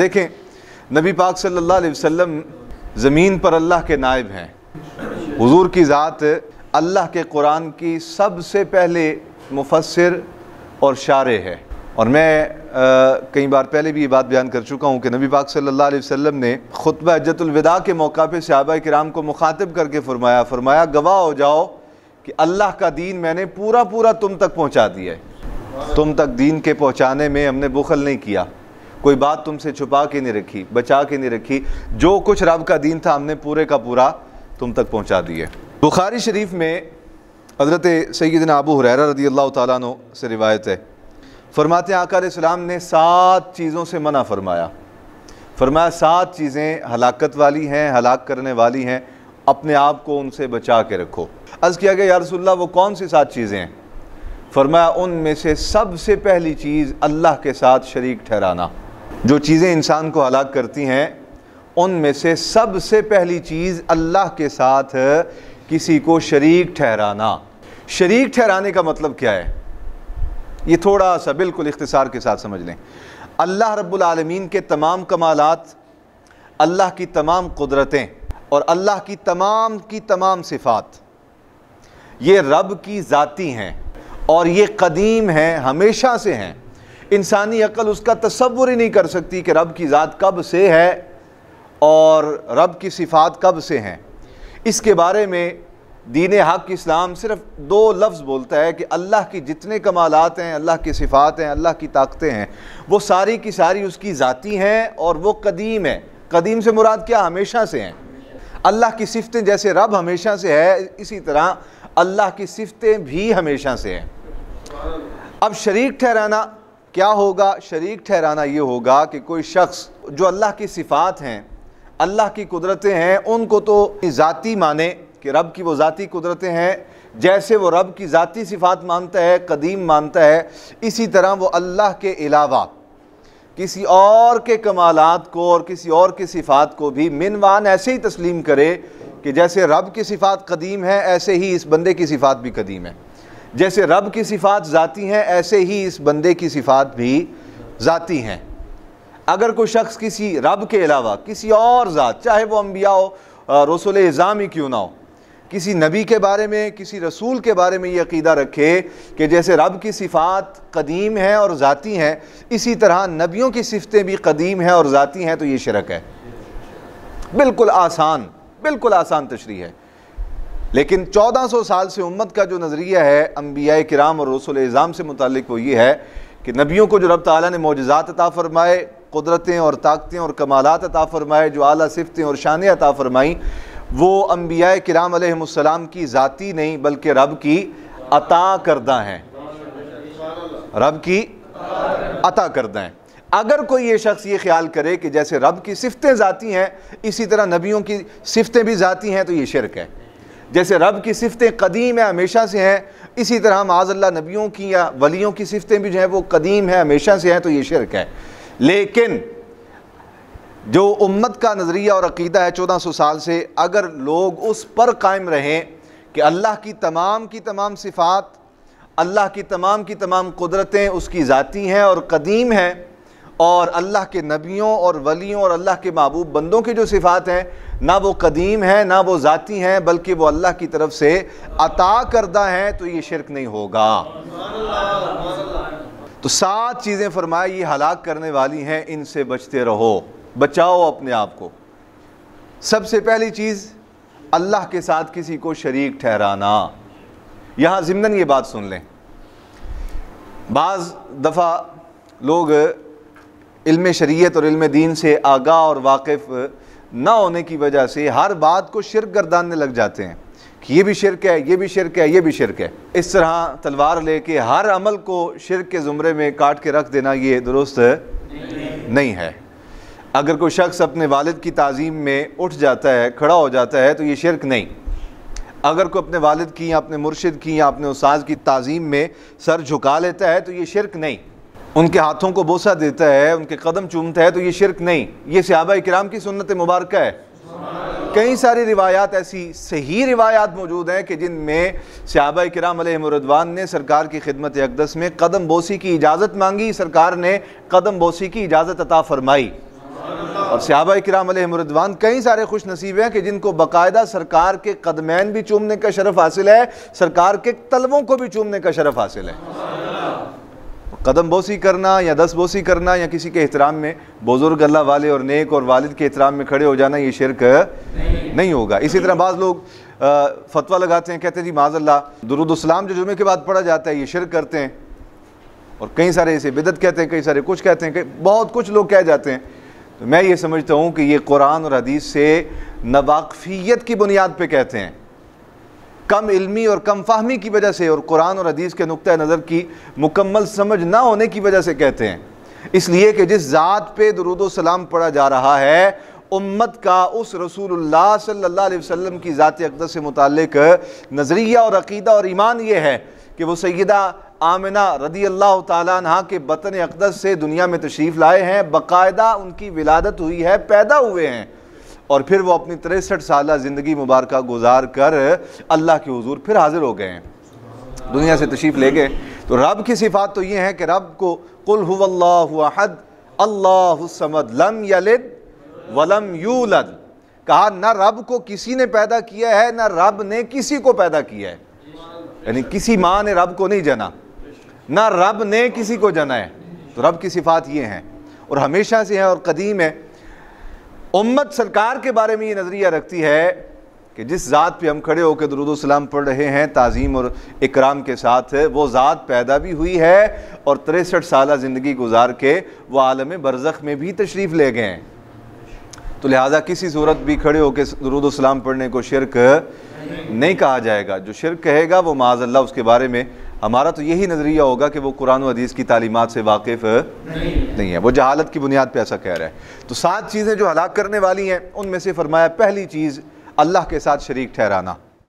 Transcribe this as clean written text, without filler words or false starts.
دیکھیں نبی پاک صلی اللہ علیہ وسلم زمین پر اللہ کے نائب ہیں. حضور کی ذات اللہ کے قرآن کی سب سے پہلے مفسر اور شارح ہے. اور میں کئی بار پہلے بھی یہ بات بیان کر چکا ہوں کہ نبی پاک صلی اللہ علیہ وسلم نے خطبہ حجۃ الوداع کے موقع پہ صحابہ کرام کو مخاطب کر کے فرمایا گواہ ہو جاؤ کہ اللہ کا دین میں نے پورا تم تک پہنچا دیا ہے. تم تک دین کے پہنچانے میں ہم نے بخل نہیں کیا، کوئی بات تم سے چھپا کے نہیں رکھی، بچا کے نہیں رکھی. جو کچھ رب کا دین تھا ہم نے پورے کا پورا تم تک پہنچا دیا. بخاری شریف میں حضرت سیدنا ابو ہریرہ رضی اللہ تعالیٰ عنہ سے روایت ہے، فرماتے ہیں آقا علیہ السلام نے 7 چیزوں سے منع فرمایا. 7 چیزیں ہلاکت والی ہیں، ہلاک کرنے والی ہیں، اپنے آپ کو ان سے بچا کے رکھو. عرض کیا گیا یا رسول اللہ وہ کون سی 7 چیزیں ہیں؟ فرمایا ان میں سے سب سے پہلی چیز اللہ کے ساتھ شریک ٹھہرانا. جو چیزیں انسان کو ہلاک کرتی ہیں ان میں سے سب سے پہلی چیز اللہ کے ساتھ کسی کو شریک ٹھہرانا. شریک ٹھہرانے کا مطلب کیا ہے؟ یہ تھوڑا سا بالکل اختصار کے ساتھ سمجھ لیں. اللہ رب العالمین کے تمام کمالات، اللہ کی تمام قدرتیں اور اللہ کی تمام صفات یہ رب کی ذاتی ہیں اور یہ قدیم ہیں، ہمیشہ سے ہیں. انسانی عقل اس کا تصور ہی نہیں کر سکتی کہ رب کی ذات کب سے ہے اور رب کی صفات کب سے ہیں. اس کے بارے میں دین حق اسلام صرف 2 لفظ بولتا ہے کہ اللہ کی جتنے کمالات ہیں، اللہ کی صفات ہیں، اللہ کی طاقتیں ہیں، وہ ساری کی ساری اس کی ذاتی ہیں اور وہ قدیم ہیں. قدیم سے مراد کیا؟ ہمیشہ سے ہیں. اللہ کی صفتیں جیسے رب ہمیشہ سے ہے اسی طرح اللہ کی صفتیں بھی ہمیشہ سے ہیں. اب شریک ٹھہرانا کیا ہوگا؟ شریک ٹھہرانا یہ ہوگا کہ کوئی شخص جو اللہ کی صفات ہیں، اللہ کی قدرتیں ہیں، ان کو تو ذاتی مانے کہ رب کی وہ ذاتی قدرتیں ہیں، جیسے وہ رب کی ذاتی صفات مانتا ہے، قدیم مانتا ہے، اسی طرح وہ اللہ کے علاوہ کسی اور کے کمالات کو اور کسی اور کی صفات کو بھی منوان ایسے ہی تسلیم کرے کہ جیسے رب کی صفات قدیم ہیں ایسے ہی اس بندے کی صفات بھی قدیم ہیں. جیسے رب کی صفات ذاتی ہیں ایسے ہی اس بندے کی صفات بھی ذاتی ہیں. اگر کوئی شخص کسی رب کے علاوہ کسی اور ذات، چاہے وہ انبیاء ہو، رسول اعظام ہی کیوں نہ ہو، کسی نبی کے بارے میں، کسی رسول کے بارے میں یہ عقیدہ رکھے کہ جیسے رب کی صفات قدیم ہیں اور ذاتی ہیں اسی طرح نبیوں کی صفتیں بھی قدیم ہیں اور ذاتی ہیں، تو یہ شرک ہے. بالکل آسان تشریح ہے. لیکن 1400 سال سے امت کا جو نظریہ ہے انبیاء کرام اور رسول اعظام سے متعلق وہ یہ ہے کہ نبیوں کو جو رب تعالیٰ نے معجزات عطا فرمائے، قدرتیں اور طاقتیں اور کمالات عطا فرمائے، جو اعلیٰ صفتیں اور شانیں عطا فرمائیں، وہ انبیاء کرام علیہ السلام کی ذاتی نہیں بلکہ رب کی عطا کردہ ہیں. رب کی عطا کردہ ہیں. اگر کوئی یہ شخص یہ خیال کرے کہ جیسے رب کی صفتیں ذاتی ہیں اسی طرح نبیوں کی صفتیں بھی ذاتی ہیں تو یہ شرک ہے. جیسے رب کی صفتیں قدیم ہیں، ہمیشہ سے ہیں، اسی طرح معاذ اللہ نبیوں کی یا ولیوں کی صفتیں بھی جو ہیں وہ قدیم ہیں، ہمیشہ سے ہیں، تو یہ شرک ہے. لیکن جو امت کا نظریہ اور عقیدہ ہے 1400 سال سے، اگر لوگ اس پر قائم رہیں کہ اللہ کی تمام صفات، اللہ کی تمام قدرتیں اس کی ذاتی ہیں اور قدیم ہیں، اور اللہ کے نبیوں اور ولیوں اور اللہ کے محبوب بندوں کی جو صفات ہیں نہ وہ قدیم ہیں نہ وہ ذاتی ہیں بلکہ وہ اللہ کی طرف سے عطا کردہ ہیں، تو یہ شرک نہیں ہوگا. تو 7 چیزیں فرمائی یہ ہلاک کرنے والی ہیں، ان سے بچتے رہو، بچاؤ اپنے آپ کو. سب سے پہلی چیز اللہ کے ساتھ کسی کو شریک ٹھہرانا. یہاں ضمناً یہ بات سن لیں، بعض دفعہ لوگ علم شریعت اور علم دین سے آگاہ اور واقف نہ ہونے کی وجہ سے ہر بات کو شرک گرداننے لگ جاتے ہیں کہ یہ بھی شرک ہے، یہ بھی شرک ہے، یہ بھی شرک ہے. اس طرح تلوار لے کے ہر عمل کو شرک کے زمرے میں کاٹ کے رکھ دینا یہ درست نہیں ہے. اگر کوئی شخص اپنے والد کی تعظیم میں اٹھ جاتا ہے، کھڑا ہو جاتا ہے، تو یہ شرک نہیں. اگر کوئی اپنے والد کی یا اپنے مرشد کی یا اپنے استاذ کی تعظیم میں سر جھکا لیتا ہے تو یہ شرک نہیں. ان کے ہاتھوں کو بوسہ دیتا ہے، ان کے قدم چومتا ہے تو یہ شرک نہیں. یہ صحابہ کرام کی سنت مبارکہ ہے. کئی ساری روایات ایسی صحیح روایات موجود ہیں کہ جن میں صحابہ کرام علیہم رضوان نے سرکار کی خدمت اقدس میں قدم بوسی کی اجازت مانگی، سرکار نے قدم بوسی کی اجازت عطا فرمائی. اور صحابہ کرام علیہم رضوان کئی سارے خوش نصیب ہیں کہ جن کو باقاعدہ سرکار کے قدمین بھی چومنے کا شرف حاصل ہے، سرکار کے تلووں کو بھی چومنے کا شرف حاصل ہے۔ قدم بوسی کرنا یا دست بوسی کرنا یا کسی کے احترام میں بزرگ اللہ والے اور نیک اور والد کے احترام میں کھڑے ہو جانا، یہ شرک نہیں ہوگا۔ اسی طرح بعض لوگ فتویٰ لگاتے ہیں، کہتے ہیں جی معاذ اللہ درود السلام جو جمعے کے بعد پڑھا جاتا ہے یہ شرک کرتے ہیں، اور کئی سارے اسے بدعت کہتے ہیں، کئی سارے کچھ کہتے ہیں، بہت کچھ لوگ کہہ جاتے ہیں۔ تو میں یہ سمجھتا ہوں کہ یہ قرآن اور حدیث سے ناواقفیت کی بنیاد پہ کہتے ہیں، کم علمی اور کم فہمی کی وجہ سے اور قرآن اور حدیث کے نقطہ نظر کی مکمل سمجھ نہ ہونے کی وجہ سے کہتے ہیں۔ اس لیے کہ جس ذات پہ درود و سلام پڑھا جا رہا ہے، امت کا اس رسول اللہ صلی اللہ علیہ وسلم کی ذات اقدس سے متعلق نظریہ اور عقیدہ اور ایمان یہ ہے کہ وہ سیدہ آمنہ رضی اللہ تعالیٰ عنہ کے بطن اقدس سے دنیا میں تشریف لائے ہیں، باقاعدہ ان کی ولادت ہوئی ہے، پیدا ہوئے ہیں، اور پھر وہ اپنی 63 سالہ زندگی مبارکہ گزار کر اللہ کے حضور پھر حاضر ہو گئے ہیں، دنیا سے تشریف لے گئے۔ تو رب کی صفات تو یہ ہیں کہ رب کو قل هو اللہ احد اللہ الصمد لم یلد ولم یولد کہا، نہ رب کو کسی نے پیدا کیا ہے نہ رب نے کسی کو پیدا کیا ہے، یعنی کسی ماں نے رب کو نہیں جنا، نہ رب نے کسی کو جنا ہے۔ تو رب کی صفات یہ ہیں اور ہمیشہ سے ہیں اور قدیم ہے۔ امت سرکار کے بارے میں یہ نظریہ رکھتی ہے کہ جس ذات پہ ہم کھڑے ہو کے درود و سلام پڑھ رہے ہیں تعظیم اور اکرام کے ساتھ، وہ ذات پیدا بھی ہوئی ہے اور 63 سالہ زندگی گزار کے وہ عالم برزخ میں بھی تشریف لے گئے ہیں۔ تو لہٰذا کسی صورت بھی کھڑے ہو کے درود و سلام پڑھنے کو شرک نہیں کہا جائے گا۔ جو شرک کہے گا وہ معاذ اللہ اس کے بارے میں ہمارا تو یہی نظریہ ہوگا کہ وہ قرآن و حدیث کی تعلیمات سے واقف نہیں ہے، وہ جہالت کی بنیاد پہ ایسا کہہ رہا ہے۔ تو 7 چیزیں جو ہلاک کرنے والی ہیں ان میں سے فرمایا پہلی چیز اللہ کے ساتھ شریک ٹھہرانا۔